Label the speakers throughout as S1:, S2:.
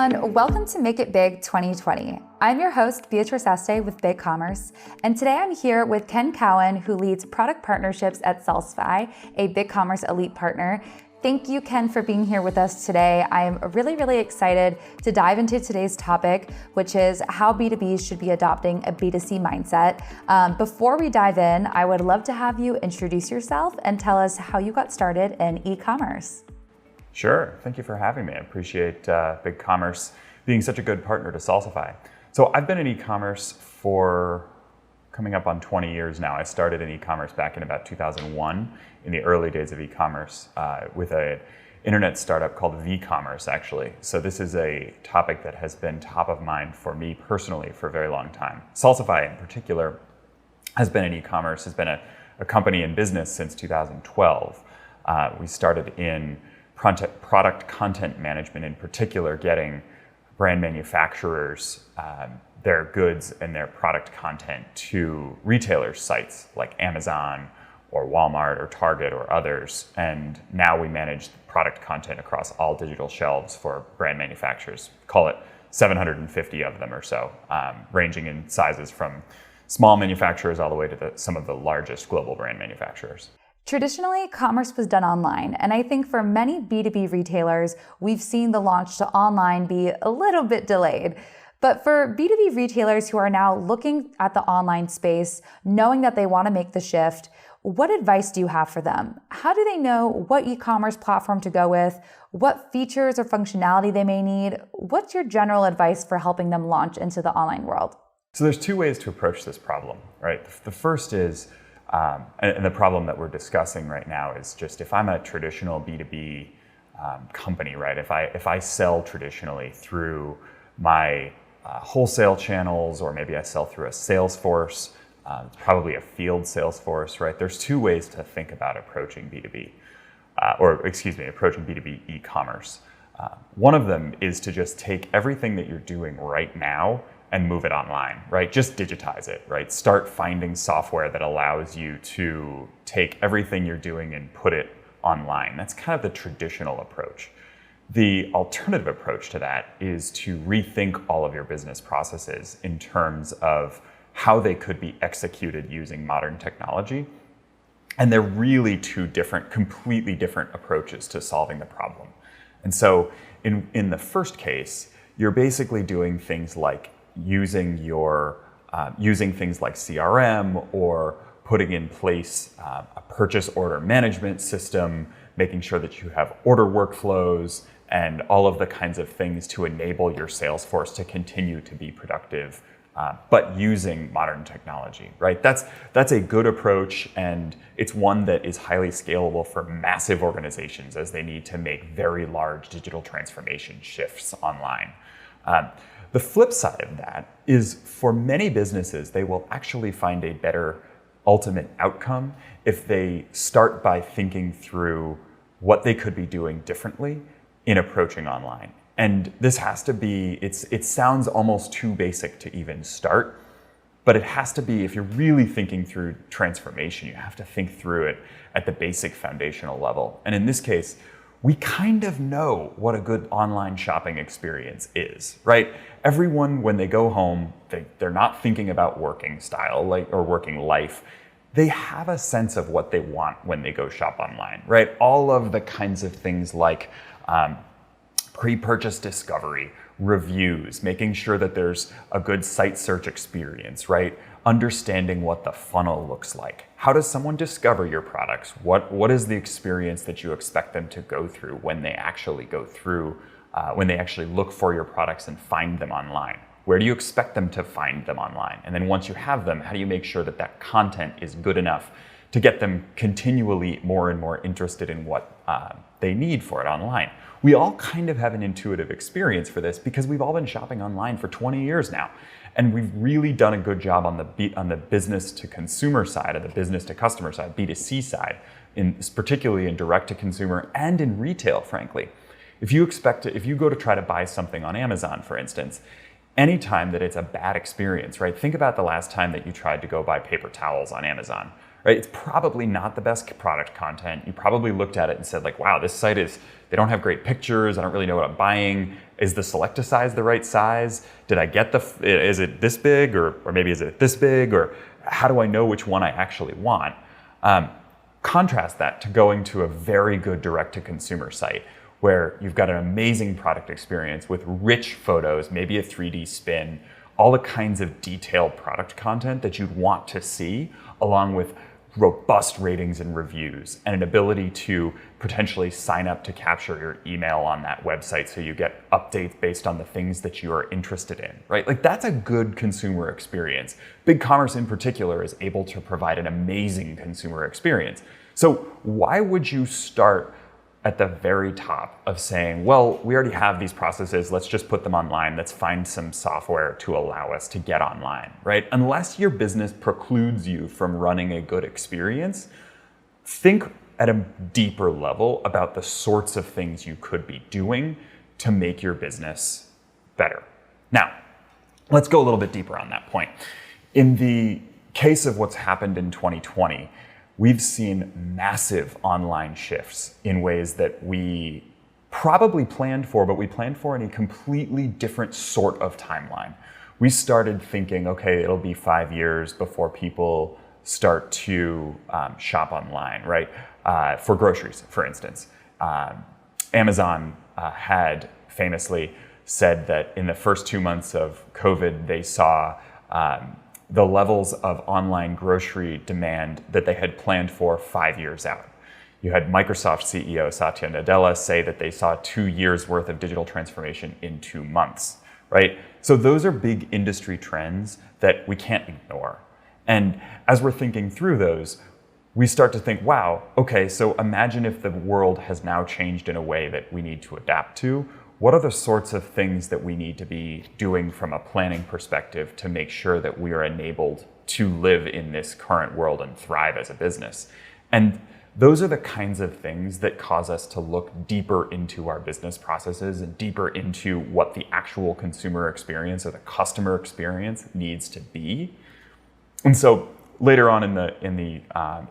S1: everyone, welcome to Make It Big 2020. I'm your host, Beatrice Este with BigCommerce, and today I'm here with Ken Cowan, who leads product partnerships at Salsify, a BigCommerce elite partner. Thank you, Ken, for being here with us today. I'm really excited to dive into today's topic, which is how B2Bs should be adopting a B2C mindset. Before we dive in, I would love to have you introduce yourself and tell us how you got started in e-commerce.
S2: Sure, thank you for having me. I appreciate BigCommerce being such a good partner to Salsify. So I've been in e-commerce for coming up on 20 years now. I started in e-commerce back in about 2001 in the early days of e-commerce with an internet startup called BigCommerce, actually. So this is a topic that has been top of mind for me personally for a very long time. Salsify in particular has been in e-commerce, has been a company in business since 2012. We started in product content management, in particular, getting brand manufacturers their goods and their product content to retailers' sites like Amazon or Walmart or Target or others. And now we manage product content across all digital shelves for brand manufacturers. Call it 750 of them or so, ranging in sizes from small manufacturers all the way to some of the largest global brand manufacturers.
S1: Traditionally, commerce was done online, and I think for many B2B retailers, we've seen the launch to online be a little bit delayed. But for B2B retailers who are now looking at the online space, knowing that they want to make the shift, what advice do you have for them? How do they know what e-commerce platform to go with, what features or functionality they may need? What's your general advice for helping them launch into the online world?
S2: So there's two ways to approach this problem, right? The first is, and the problem that we're discussing right now is just if I'm a traditional B2B company, right? If I sell traditionally through my wholesale channels, or maybe I sell through a sales force, it's probably a field sales force, right? There's two ways to think about approaching B2B, approaching B2B e-commerce. One of them is to just take everything that you're doing right now and move it online, right? Just digitize it, right? Start finding software that allows you to take everything you're doing and put it online. That's kind of the traditional approach. The alternative approach to that is to rethink all of your business processes in terms of how they could be executed using modern technology. And they're really two completely different approaches to solving the problem. And so in the first case, you're basically doing things like using things like CRM, or putting in place a purchase order management system, making sure that you have order workflows and all of the kinds of things to enable your sales force to continue to be productive, but using modern technology, right? That's a good approach, and it's one that is highly scalable for massive organizations as they need to make very large digital transformation shifts online. The flip side of that is, for many businesses, they will actually find a better ultimate outcome if they start by thinking through what they could be doing differently in approaching online. And this has to be, it sounds almost too basic to even start, but it has to be, if you're really thinking through transformation, you have to think through it at the basic foundational level. And in this case, we kind of know what a good online shopping experience is, right? Everyone, when they go home, they're not thinking about working style or working life. They have a sense of what they want when they go shop online, right? All of the kinds of things like pre-purchase discovery, reviews, making sure that there's a good site search experience, right? Understanding what the funnel looks like. How does someone discover your products? What is the experience that you expect them to go through when they actually go through, when they actually look for your products and find them online? Where do you expect them to find them online? And then once you have them, how do you make sure that that content is good enough to get them continually more and more interested in what they need for it online? We all kind of have an intuitive experience for this because we've all been shopping online for 20 years now. And we've really done a good job on the business to consumer side, or the business to customer side, B2C side, particularly in direct to consumer and in retail, frankly. If you go to try to buy something on Amazon, for instance, anytime that it's a bad experience, right? Think about the last time that you tried to go buy paper towels on Amazon, right? It's probably not the best product content. You probably looked at it and said like, wow, this site they don't have great pictures. I don't really know what I'm buying. Is the selector size the right size? Did I get is it this big or maybe is it this big? Or how do I know which one I actually want? Contrast that to going to a very good direct-to-consumer site where you've got an amazing product experience with rich photos, maybe a 3D spin, all the kinds of detailed product content that you'd want to see, along with robust ratings and reviews and an ability to potentially sign up to capture your email on that website so you get updates based on the things that you are interested in, right? Like that's a good consumer experience. BigCommerce in particular is able to provide an amazing consumer experience. So why would you start at the very top of saying, well, we already have these processes, let's just put them online, let's find some software to allow us to get online, right? Unless your business precludes you from running a good experience, think at a deeper level about the sorts of things you could be doing to make your business better. Now, let's go a little bit deeper on that point. In the case of what's happened in 2020, we've seen massive online shifts in ways that we probably planned for, but we planned for in a completely different sort of timeline. We started thinking, okay, it'll be 5 years before people start to shop online, right? For groceries, for instance. Amazon had famously said that in the first 2 months of COVID, they saw the levels of online grocery demand that they had planned for 5 years out. You had Microsoft CEO Satya Nadella say that they saw 2 years worth of digital transformation in 2 months, right? So those are big industry trends that we can't ignore. And as we're thinking through those, we start to think, wow, okay, so imagine if the world has now changed in a way that we need to adapt to. What are the sorts of things that we need to be doing from a planning perspective to make sure that we are enabled to live in this current world and thrive as a business? And those are the kinds of things that cause us to look deeper into our business processes and deeper into what the actual consumer experience or the customer experience needs to be. And so later on in the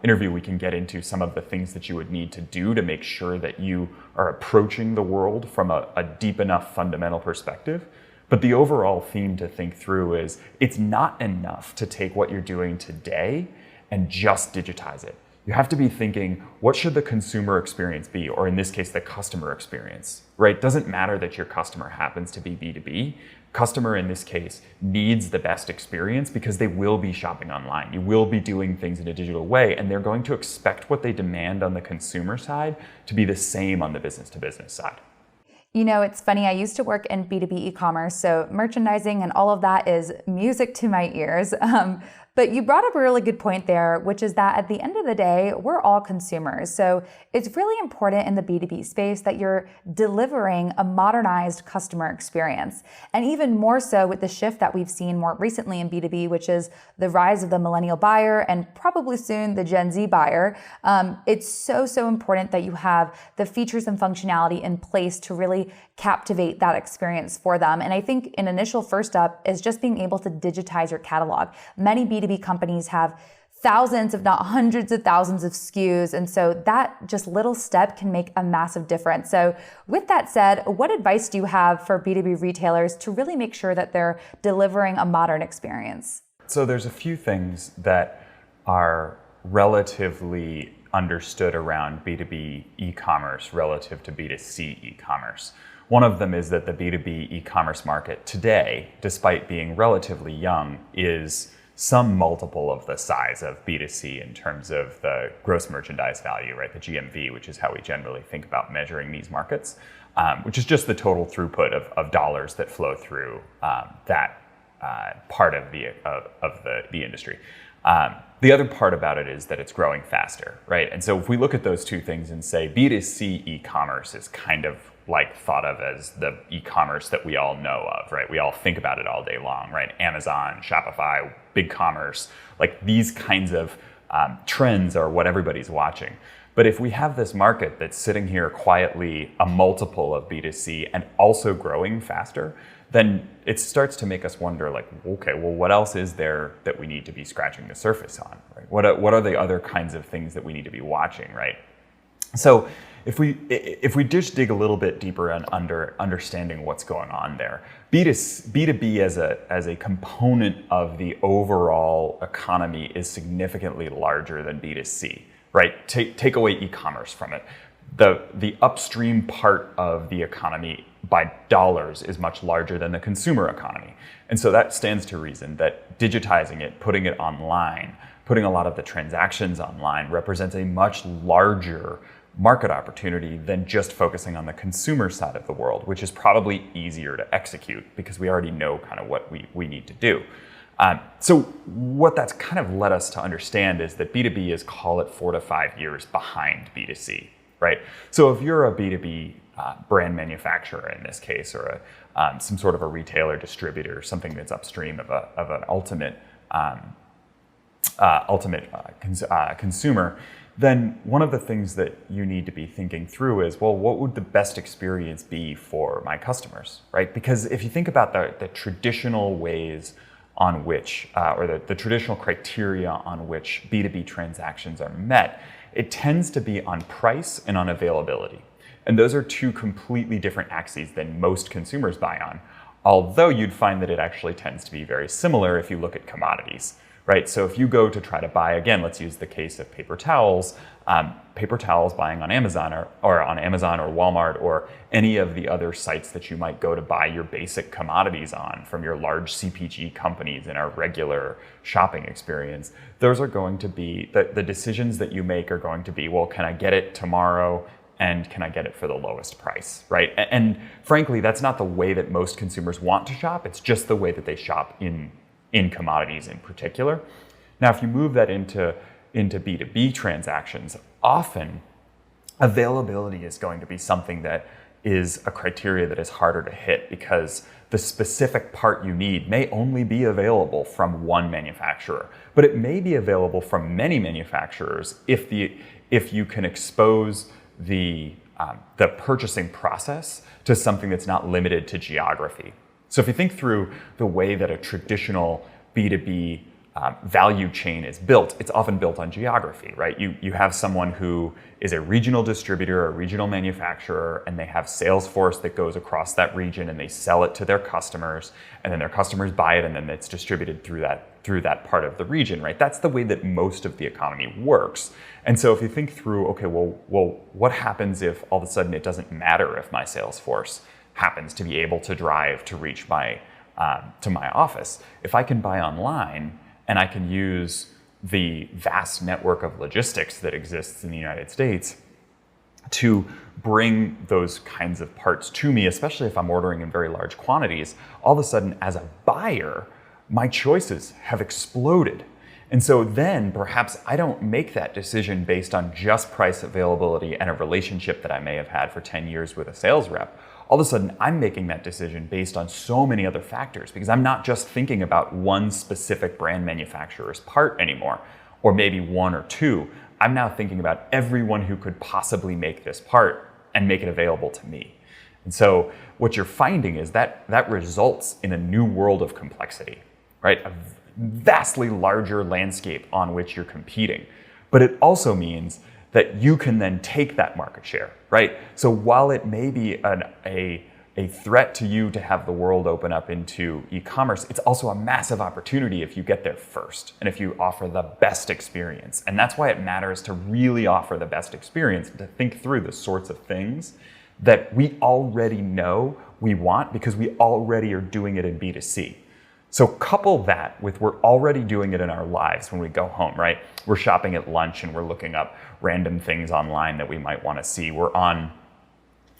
S2: interview, we can get into some of the things that you would need to do to make sure that you are approaching the world from a deep enough fundamental perspective. But the overall theme to think through is it's not enough to take what you're doing today and just digitize it. You have to be thinking, what should the consumer experience be? Or in this case, the customer experience, right? It doesn't matter that your customer happens to be B2B. Customer in this case needs the best experience because they will be shopping online. You will be doing things in a digital way, and they're going to expect what they demand on the consumer side to be the same on the business to business side.
S1: You know, it's funny, I used to work in B2b E-Commerce, so merchandising and all of that is music to my ears. But you brought up a really good point there, which is that at the end of the day, we're all consumers. So it's really important in the B2B space that you're delivering a modernized customer experience. And even more so with the shift that we've seen more recently in B2B, which is the rise of the millennial buyer and probably soon the Gen Z buyer. It's so important that you have the features and functionality in place to really captivate that experience for them. And I think an initial first step is just being able to digitize your catalog. Many B2B companies have thousands, if not hundreds of thousands of SKUs. And so that just little step can make a massive difference. So with that said, what advice do you have for B2B retailers to really make sure that they're delivering a modern experience?
S2: So there's a few things that are relatively understood around B2B e-commerce relative to B2C e-commerce. One of them is that the B2B e-commerce market today, despite being relatively young, is some multiple of the size of B2C in terms of the gross merchandise value, right? The GMV, which is how we generally think about measuring these markets, which is just the total throughput of dollars that flow through that part of the industry. The other part about it is that it's growing faster, right? And so if we look at those two things and say B2C e-commerce is kind of like thought of as the e-commerce that we all know of, right? We all think about it all day long, right? Amazon, Shopify, BigCommerce, like these kinds of trends are what everybody's watching. But if we have this market that's sitting here quietly a multiple of B2C and also growing faster, then it starts to make us wonder, like, okay, well, what else is there that we need to be scratching the surface on, right? What are the other kinds of things that we need to be watching, right? So if we just dig a little bit deeper on understanding what's going on there, B2B as a component of the overall economy is significantly larger than B2C, right? Take away e-commerce from it. The upstream part of the economy by dollars is much larger than the consumer economy. And so that stands to reason that digitizing it, putting it online, putting a lot of the transactions online represents a much larger market opportunity than just focusing on the consumer side of the world, which is probably easier to execute because we already know kind of what we need to do. So what that's kind of led us to understand is that B2B is, call it 4 to 5 years behind B2C, right? So if you're a B2B brand manufacturer in this case, or some sort of a retailer distributor, something that's upstream of an ultimate consumer, then one of the things that you need to be thinking through is, well, what would the best experience be for my customers, right? Because if you think about the traditional ways on which, or the traditional criteria on which B2B transactions are met, it tends to be on price and on availability. And those are two completely different axes than most consumers buy on, although you'd find that it actually tends to be very similar if you look at commodities. Right, so if you go to try to buy, again, let's use the case of paper towels buying on Amazon or on Amazon or Walmart or any of the other sites that you might go to buy your basic commodities on from your large CPG companies in our regular shopping experience, those are going to be, the decisions that you make are going to be, well, can I get it tomorrow? And can I get it for the lowest price, right? And frankly, that's not the way that most consumers want to shop. It's just the way that they shop in commodities in particular. Now, if you move that into B2B transactions, often availability is going to be something that is a criteria that is harder to hit because the specific part you need may only be available from one manufacturer, but it may be available from many manufacturers if you can expose the purchasing process to something that's not limited to geography. So if you think through the way that a traditional B2B value chain is built, it's often built on geography, right? You have someone who is a regional distributor, a regional manufacturer, and they have sales force that goes across that region and they sell it to their customers, and then their customers buy it, and then it's distributed through that part of the region, right? That's the way that most of the economy works. And so if you think through, okay, well, what happens if all of a sudden it doesn't matter if my sales force happens to be able to drive to reach to my office? If I can buy online and I can use the vast network of logistics that exists in the United States to bring those kinds of parts to me, especially if I'm ordering in very large quantities, all of a sudden as a buyer, my choices have exploded. And so then perhaps I don't make that decision based on just price, availability, and a relationship that I may have had for 10 years with a sales rep. All of a sudden, I'm making that decision based on so many other factors because I'm not just thinking about one specific brand manufacturer's part anymore, or maybe one or two. I'm now thinking about everyone who could possibly make this part and make it available to me. And so what you're finding is that results in a new world of complexity, right? A vastly larger landscape on which you're competing. But it also means that you can then take that market share, right? So while it may be a threat to you to have the world open up into e-commerce, it's also a massive opportunity if you get there first and if you offer the best experience. And that's why it matters to really offer the best experience, to think through the sorts of things that we already know we want because we already are doing it in B2C. So couple that with we're already doing it in our lives when we go home, right? We're shopping at lunch and we're looking up random things online that we might want to see. We're on,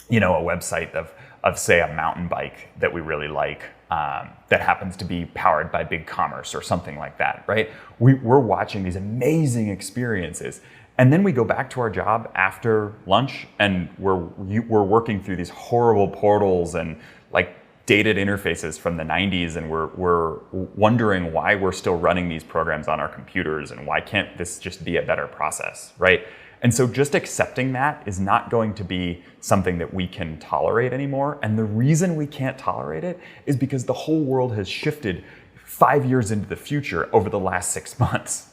S2: a website of say a mountain bike that we really like that happens to be powered by BigCommerce or something like that, right? We're watching these amazing experiences. And then we go back to our job after lunch and we're working through these horrible portals and like dated interfaces from the 90s, and we're wondering why we're still running these programs on our computers and why can't this just be a better process, right? And so just accepting that is not going to be something that we can tolerate anymore. And the reason we can't tolerate it is because the whole world has shifted 5 years into the future over the last 6 months.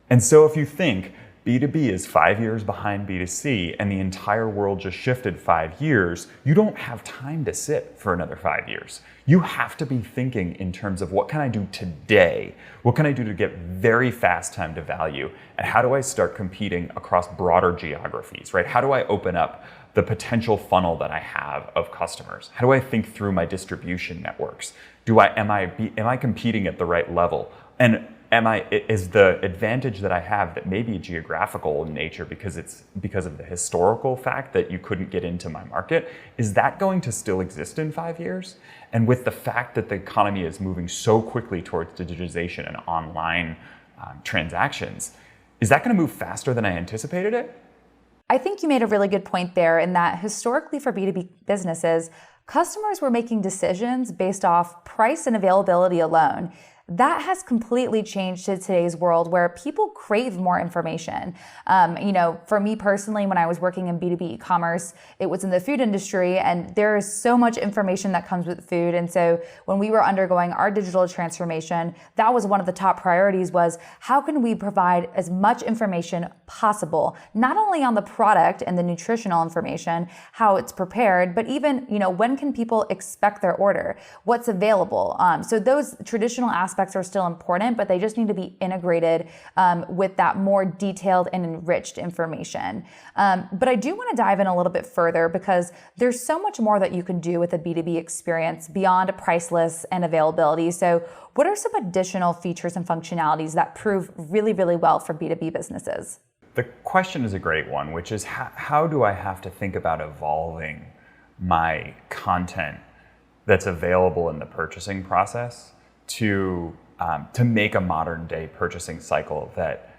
S2: And so if you think B2B is 5 years behind B2C and the entire world just shifted 5 years, you don't have time to sit for another 5 years. You have to be thinking in terms of what can I do today? What can I do to get very fast time to value? And how do I start competing across broader geographies, right? How do I open up the potential funnel that I have of customers? How do I think through my distribution networks? Am I competing at the right level? And is the advantage that I have that may be geographical in nature because of the historical fact that you couldn't get into my market, is that going to still exist in 5 years? And with the fact that the economy is moving so quickly towards digitization and online transactions, is that going to move faster than I anticipated it?
S1: I think you made a really good point there in that historically for B2B businesses, customers were making decisions based off price and availability alone. That has completely changed to today's world where people crave more information. For me personally, when I was working in B2b E-Commerce, it was in the food industry, and there is so much information that comes with food. And so when we were undergoing our digital transformation, that was one of the top priorities, was how can we provide as much information possible, not only on the product and the nutritional information, how it's prepared, but even, when can people expect their order, what's available. So those traditional aspects are still important, but they just need to be integrated with that more detailed and enriched information. But I do want to dive in a little bit further because there's so much more that you can do with a B2B experience beyond price lists and availability. So what are some additional features and functionalities that prove really, really well for B2B businesses?
S2: The question is a great one, which is how do I have to think about evolving my content that's available in the purchasing process to make a modern day purchasing cycle that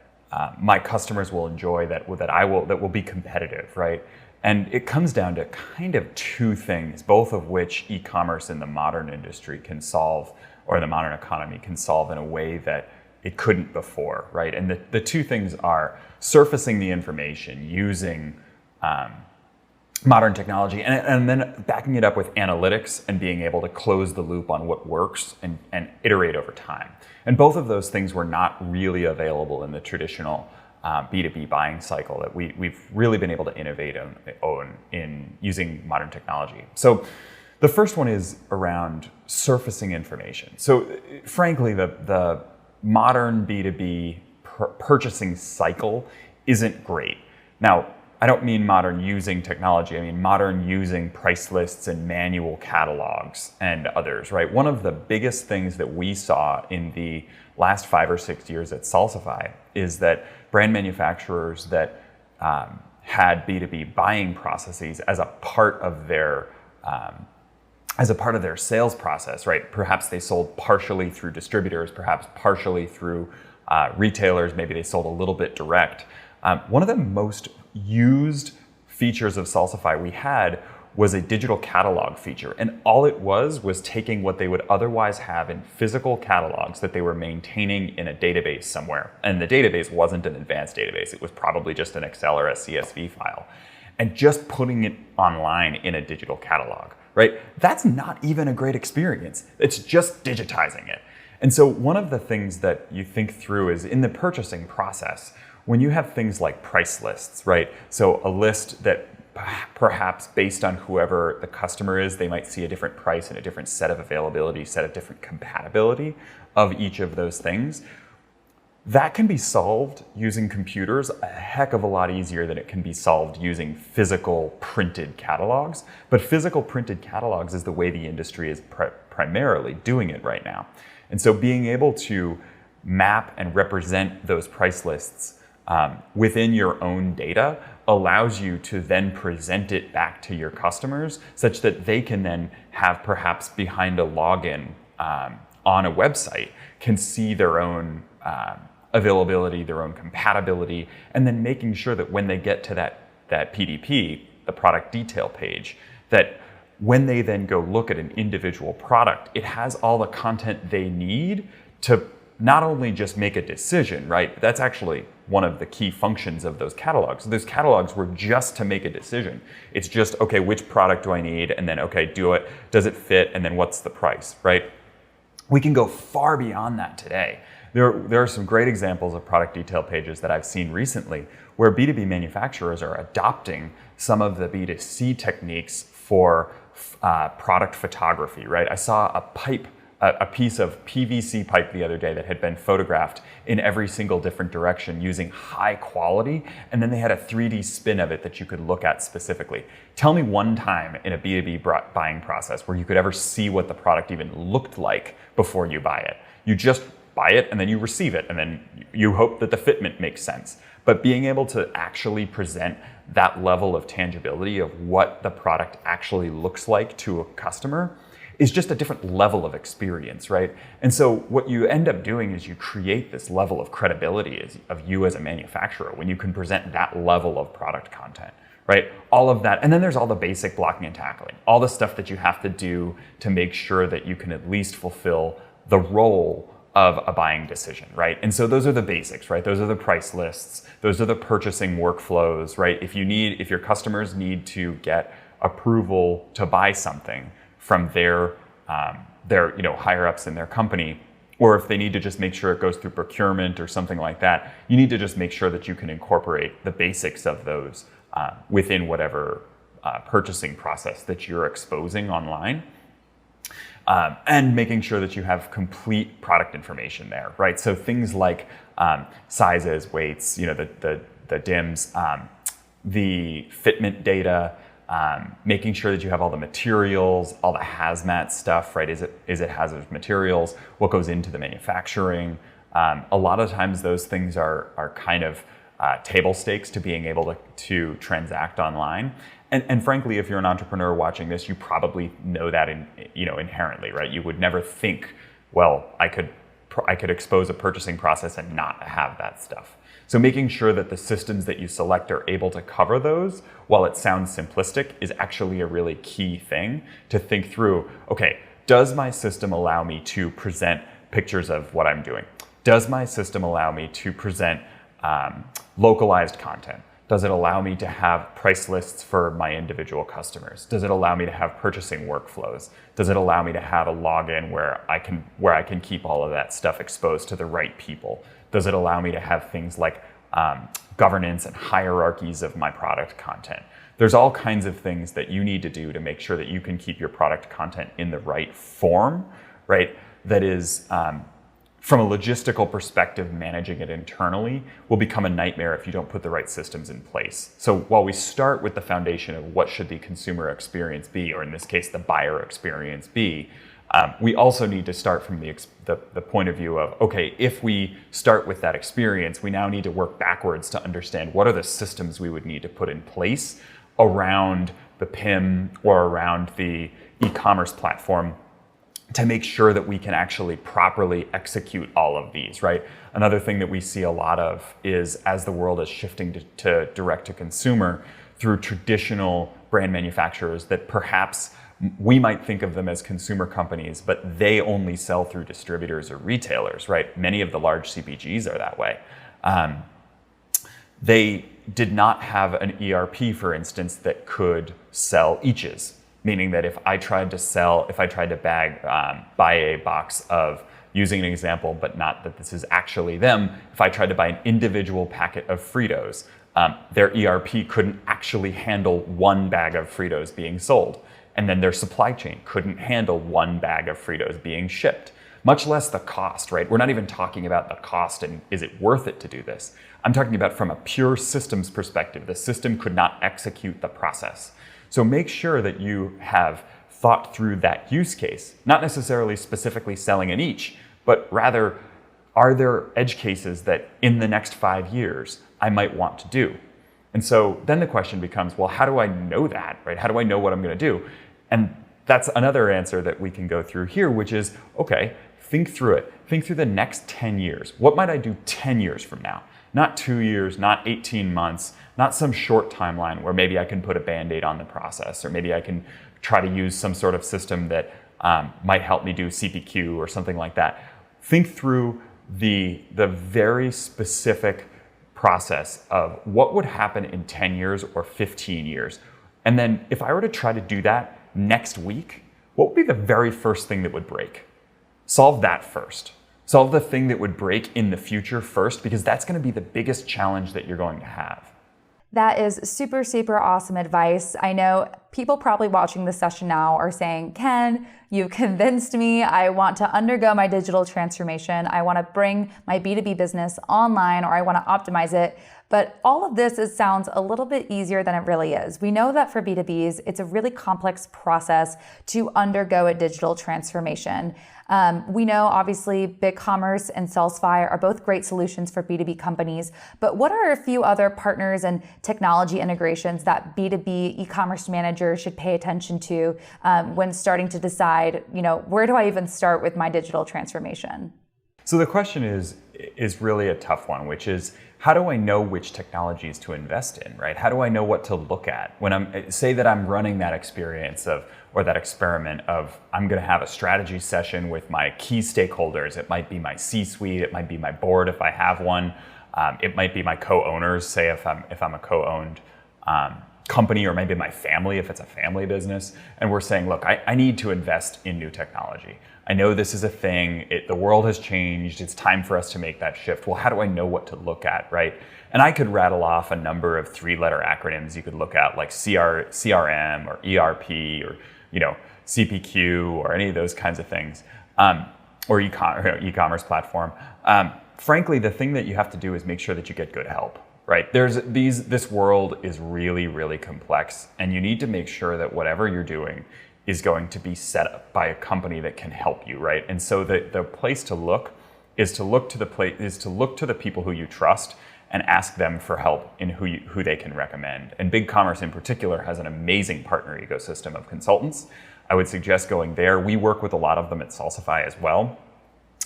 S2: my customers will enjoy, that will be competitive, right? And it comes down to kind of two things, both of which e-commerce in the modern industry can solve, or the modern economy can solve in a way that it couldn't before, right? And the two things are surfacing the information using modern technology, and then backing it up with analytics and being able to close the loop on what works and iterate over time. And both of those things were not really available in the traditional B2B buying cycle that we've really been able to innovate on in using modern technology. So the first one is around surfacing information. So frankly, the modern B2B purchasing cycle isn't great. Now, I don't mean modern using technology, I mean modern using price lists and manual catalogs and others, right? One of the biggest things that we saw in the last 5 or 6 years at Salsify is that brand manufacturers that had B2B buying processes as a part of their sales process, right? Perhaps they sold partially through distributors, perhaps partially through retailers, maybe they sold a little bit direct. One of the most used features of Salsify we had was a digital catalog feature. And all it was taking what they would otherwise have in physical catalogs that they were maintaining in a database somewhere. And the database wasn't an advanced database. It was probably just an Excel or a CSV file. And just putting it online in a digital catalog, right? That's not even a great experience. It's just digitizing it. And so one of the things that you think through is in the purchasing process, when you have things like price lists, right? So a list that perhaps based on whoever the customer is, they might see a different price and a different set of availability, set of different compatibility of each of those things. That can be solved using computers a heck of a lot easier than it can be solved using physical printed catalogs. But physical printed catalogs is the way the industry is primarily doing it right now. And so being able to map and represent those price lists within your own data allows you to then present it back to your customers such that they can then have perhaps behind a login on a website can see their own availability, their own compatibility, and then making sure that when they get to that PDP, the product detail page, that when they then go look at an individual product, it has all the content they need to not only just make a decision, right? That's actually one of the key functions of those catalogs. Those catalogs were just to make a decision. It's just, okay, which product do I need? And then, okay, does it fit? And then what's the price, right? We can go far beyond that today. There are some great examples of product detail pages that I've seen recently where B2B manufacturers are adopting some of the B2C techniques for product photography, right? I saw a piece of PVC pipe the other day that had been photographed in every single different direction using high quality, and then they had a 3D spin of it that you could look at specifically. Tell me one time in a B2B buying process where you could ever see what the product even looked like before you buy it. You just buy it and then you receive it, and then you hope that the fitment makes sense. But being able to actually present that level of tangibility of what the product actually looks like to a customer is just a different level of experience, right? And so what you end up doing is you create this level of credibility of you as a manufacturer when you can present that level of product content, right? All of that, and then there's all the basic blocking and tackling, all the stuff that you have to do to make sure that you can at least fulfill the role of a buying decision, right? And so those are the basics, right? Those are the price lists, those are the purchasing workflows, right? If your customers need to get approval to buy something from their higher ups in their company, or if they need to just make sure it goes through procurement or something like that, you need to just make sure that you can incorporate the basics of those within whatever purchasing process that you're exposing online. And making sure that you have complete product information there, right? So things like sizes, weights, the DIMs, the fitment data, making sure that you have all the materials, all the hazmat stuff, right? Is it hazardous materials? What goes into the manufacturing? A lot of times those things are kind of table stakes to being able to transact online. And frankly, if you're an entrepreneur watching this, you probably know that inherently, right? You would never think, well, I could expose a purchasing process and not have that stuff. So making sure that the systems that you select are able to cover those, while it sounds simplistic, is actually a really key thing to think through. Okay, does my system allow me to present pictures of what I'm doing? Does my system allow me to present localized content? Does it allow me to have price lists for my individual customers? Does it allow me to have purchasing workflows? Does it allow me to have a login where I can keep all of that stuff exposed to the right people? Does it allow me to have things like governance and hierarchies of my product content? There's all kinds of things that you need to do to make sure that you can keep your product content in the right form, right? That is, from a logistical perspective, managing it internally will become a nightmare if you don't put the right systems in place. So while we start with the foundation of what should the consumer experience be, or in this case, the buyer experience be, we also need to start from the point of view of, okay, if we start with that experience, we now need to work backwards to understand what are the systems we would need to put in place around the PIM or around the e-commerce platform to make sure that we can actually properly execute all of these, right? Another thing that we see a lot of is, as the world is shifting to direct to consumer through traditional brand manufacturers that perhaps we might think of them as consumer companies, but they only sell through distributors or retailers, right? Many of the large CPGs are that way. They did not have an ERP, for instance, that could sell eaches. Meaning that if I tried to buy a box of, using an example, but not that this is actually them, if I tried to buy an individual packet of Fritos, their ERP couldn't actually handle one bag of Fritos being sold. And then their supply chain couldn't handle one bag of Fritos being shipped, much less the cost, right? We're not even talking about the cost and is it worth it to do this? I'm talking about from a pure systems perspective. The system could not execute the process. So make sure that you have thought through that use case, not necessarily specifically selling an each, but rather, are there edge cases that in the next 5 years I might want to do? And so then the question becomes, well, how do I know that, right? How do I know what I'm going to do? And that's another answer that we can go through here, which is, okay, think through it. Think through the next 10 years. What might I do 10 years from now? Not 2 years, not 18 months, not some short timeline where maybe I can put a Band-Aid on the process, or maybe I can try to use some sort of system that might help me do CPQ or something like that. Think through the very specific process of what would happen in 10 years or 15 years. And then if I were to try to do that next week, what would be the very first thing that would break? Solve that first. Solve the thing that would break in the future first, because that's going to be the biggest challenge that you're going to have.
S1: That is super, super awesome advice. I know people probably watching this session now are saying, Ken, you've convinced me. I want to undergo my digital transformation. I want to bring my B2B business online, or I want to optimize it. But all of this sounds a little bit easier than it really is. We know that for B2Bs, it's a really complex process to undergo a digital transformation. We know obviously BigCommerce and Salsify are both great solutions for B2B companies, but what are a few other partners and technology integrations that B2B e-commerce managers should pay attention to when starting to decide, where do I even start with my digital transformation?
S2: So the question is really a tough one, which is, how do I know which technologies to invest in, right? How do I know what to look at when I'm running that experience or that experiment of, I'm going to have a strategy session with my key stakeholders. It might be my C-suite, it might be my board if I have one, it might be my co-owners, say if I'm a co-owned company, or maybe my family if it's a family business, and we're saying, look, I need to invest in new technology. I know this is a thing, the world has changed, it's time for us to make that shift. Well, how do I know what to look at, right? And I could rattle off a number of 3-letter acronyms you could look at, like CRM or ERP or CPQ or any of those kinds of things, or e-commerce platform. Frankly, the thing that you have to do is make sure that you get good help, right? This world is really, really complex, and you need to make sure that whatever you're doing is going to be set up by a company that can help you, right? And so the place to look is to look to the people who you trust and ask them for help in who they can recommend. And BigCommerce in particular has an amazing partner ecosystem of consultants. I would suggest going there. We work with a lot of them at Salsify as well.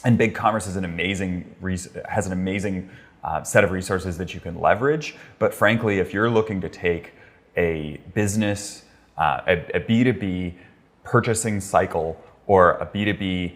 S2: And BigCommerce has an amazing set of resources that you can leverage. But frankly, if you're looking to take a business, a B2B purchasing cycle, or a B2B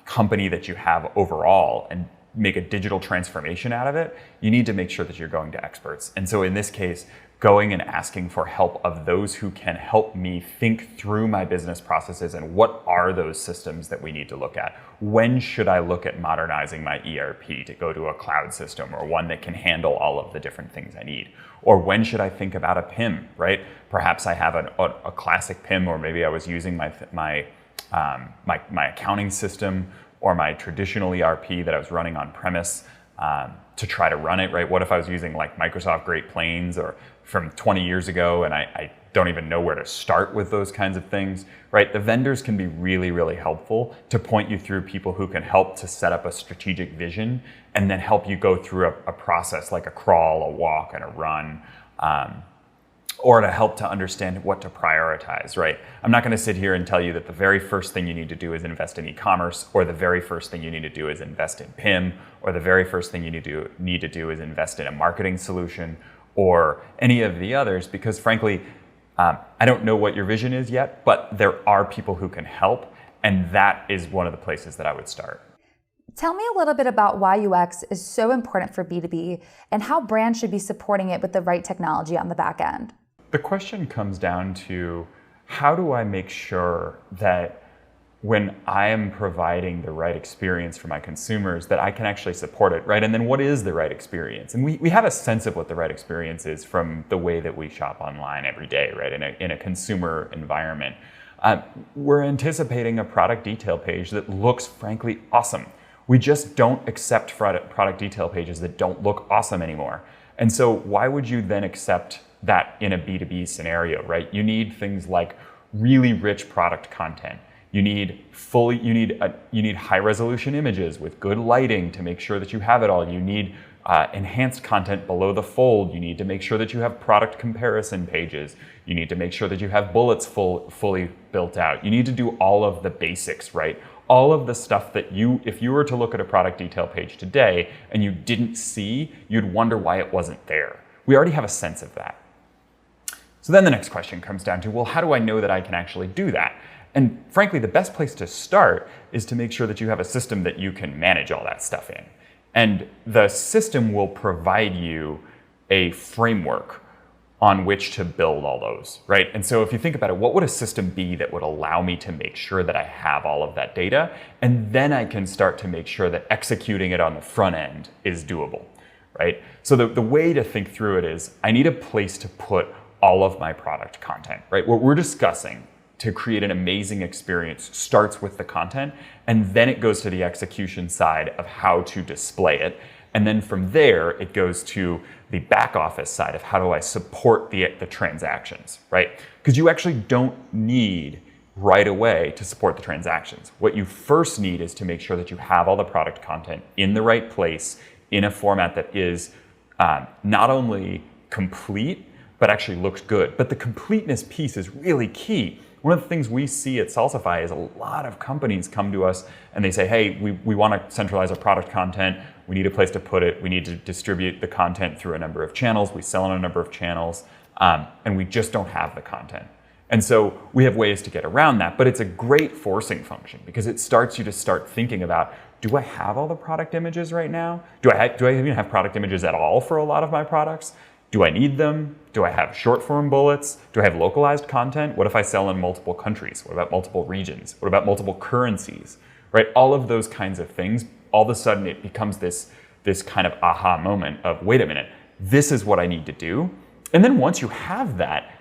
S2: company that you have overall, and make a digital transformation out of it, you need to make sure that you're going to experts. And so in this case, going and asking for help of those who can help me think through my business processes and what are those systems that we need to look at. When should I look at modernizing my ERP to go to a cloud system, or one that can handle all of the different things I need? Or when should I think about a PIM, right? Perhaps I have a classic PIM, or maybe I was using my accounting system or my traditional ERP that I was running on premise to try to run it, right? What if I was using like Microsoft Great Plains or from 20 years ago, and I don't even know where to start with those kinds of things, right? The vendors can be really, really helpful to point you through people who can help to set up a strategic vision and then help you go through a process like a crawl, a walk, and a run, or to help to understand what to prioritize, right? I'm not going to sit here and tell you that the very first thing you need to do is invest in e-commerce, or the very first thing you need to do is invest in PIM, or the very first thing you need to do is invest in a marketing solution, or any of the others, because frankly, I don't know what your vision is yet, but there are people who can help, and that is one of the places that I would start.
S1: Tell me a little bit about why UX is so important for B2B and how brands should be supporting it with the right technology on the back end.
S2: The question comes down to, how do I make sure that when I am providing the right experience for my consumers, that I can actually support it, right? And then what is the right experience? And we have a sense of what the right experience is from the way that we shop online every day, right? In a consumer environment. We're anticipating a product detail page that looks frankly awesome. We just don't accept product detail pages that don't look awesome anymore. And so why would you then accept that in a B2B scenario, right? You need things like really rich product content. You need high resolution images with good lighting to make sure that you have it all. You need enhanced content below the fold. You need to make sure that you have product comparison pages. You need to make sure that you have bullets fully built out. You need to do all of the basics, right? All of the stuff that if you were to look at a product detail page today and you didn't see, you'd wonder why it wasn't there. We already have a sense of that. So then the next question comes down to, well, how do I know that I can actually do that? And frankly, the best place to start is to make sure that you have a system that you can manage all that stuff in. And the system will provide you a framework on which to build all those, right? And so if you think about it, what would a system be that would allow me to make sure that I have all of that data? And then I can start to make sure that executing it on the front end is doable, right? So the way to think through it is I need a place to put all of my product content, right? What we're discussing to create an amazing experience starts with the content, and then it goes to the execution side of how to display it. And then from there, it goes to the back office side of how do I support the transactions, right? Because you actually don't need right away to support the transactions. What you first need is to make sure that you have all the product content in the right place, in a format that is not only complete, but actually looks good. But the completeness piece is really key. One of the things we see at Salsify is a lot of companies come to us and they say, hey, we want to centralize our product content. We need a place to put it. We need to distribute the content through a number of channels. We sell on a number of channels, and we just don't have the content. And so we have ways to get around that, but it's a great forcing function because it starts you to start thinking about, do I have all the product images right now? Do I even have product images at all for a lot of my products? Do I need them? Do I have short form bullets? Do I have localized content? What if I sell in multiple countries? What about multiple regions? What about multiple currencies? Right? All of those kinds of things, all of a sudden it becomes this kind of aha moment of, wait a minute, this is what I need to do. And then once you have that,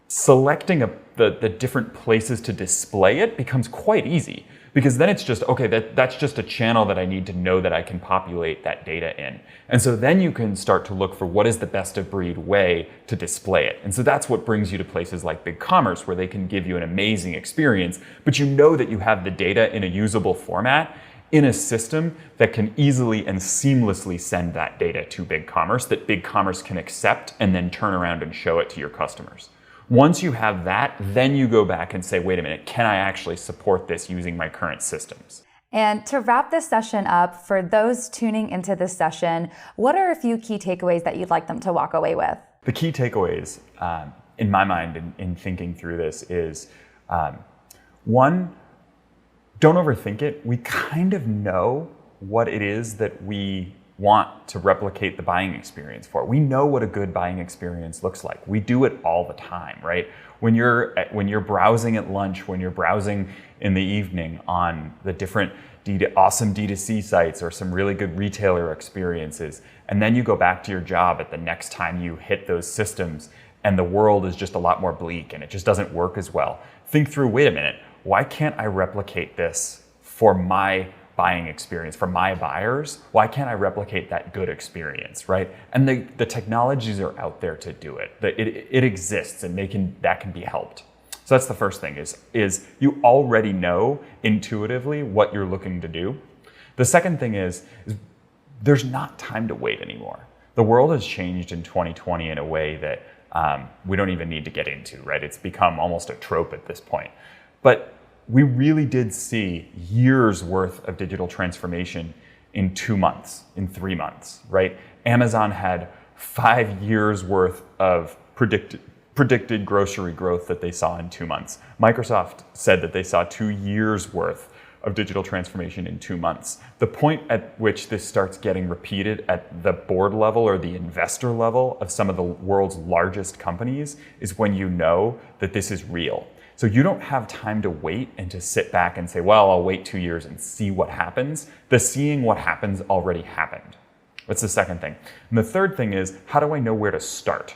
S2: selecting the different places to display it becomes quite easy. Because then it's just, okay, that's just a channel that I need to know that I can populate that data in. And so then you can start to look for what is the best of breed way to display it. And so that's what brings you to places like BigCommerce, where they can give you an amazing experience, but you know that you have the data in a usable format in a system that can easily and seamlessly send that data to BigCommerce, that BigCommerce can accept and then turn around and show it to your customers. Once you have that, then you go back and say, wait a minute, can I actually support this using my current systems?
S1: And to wrap this session up, for those tuning into this session, what are a few key takeaways that you'd like them to walk away with?
S2: The key takeaways, in my mind, in thinking through this is, one, don't overthink it. We kind of know what it is that we want to replicate the buying experience for. We know what a good buying experience looks like. We do it all the time, right? When you're browsing at lunch, when you're browsing in the evening on the different awesome D2C sites or some really good retailer experiences, and then you go back to your job at the next time you hit those systems and the world is just a lot more bleak and it just doesn't work as well. Think through, wait a minute, why can't I replicate this for my buying experience, for my buyers? Why can't I replicate that good experience, right? And the technologies are out there to do it. It exists and that can be helped. So that's the first thing is you already know intuitively what you're looking to do. The second thing is there's not time to wait anymore. The world has changed in 2020 in a way that we don't even need to get into, right? It's become almost a trope at this point. But we really did see years worth of digital transformation in 2 months, in 3 months, right? Amazon had 5 years worth of predicted grocery growth that they saw in 2 months. Microsoft said that they saw 2 years worth of digital transformation in 2 months. The point at which this starts getting repeated at the board level or the investor level of some of the world's largest companies is when you know that this is real. So you don't have time to wait and to sit back and say, well, I'll wait 2 years and see what happens. The seeing what happens already happened. That's the second thing. And the third thing is, how do I know where to start?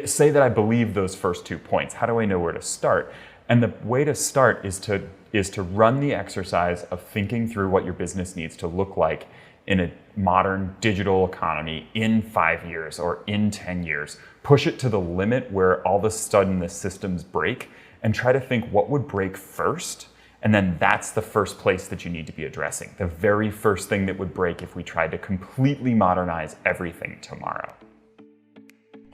S2: Say that I believe those first 2 points. How do I know where to start? And the way to start is to run the exercise of thinking through what your business needs to look like in a modern digital economy in 5 years or in 10 years. Push it to the limit where all of a sudden the systems break, and try to think what would break first, and then that's the first place that you need to be addressing. The very first thing that would break if we tried to completely modernize everything tomorrow.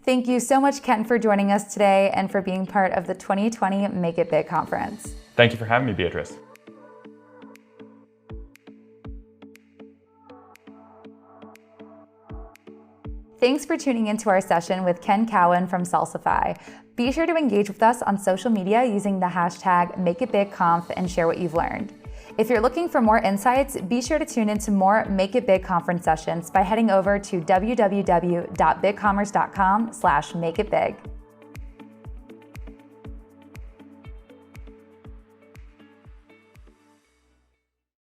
S1: Thank you so much, Ken, for joining us today and for being part of the 2020 Make It Big conference.
S2: Thank you for having me, Beatrice.
S1: Thanks for tuning into our session with Ken Cowan from Salsify. Be sure to engage with us on social media using the hashtag MakeItBigConf and share what you've learned. If you're looking for more insights, be sure to tune into more Make It Big conference sessions by heading over to www.bigcommerce.com/makeitbig.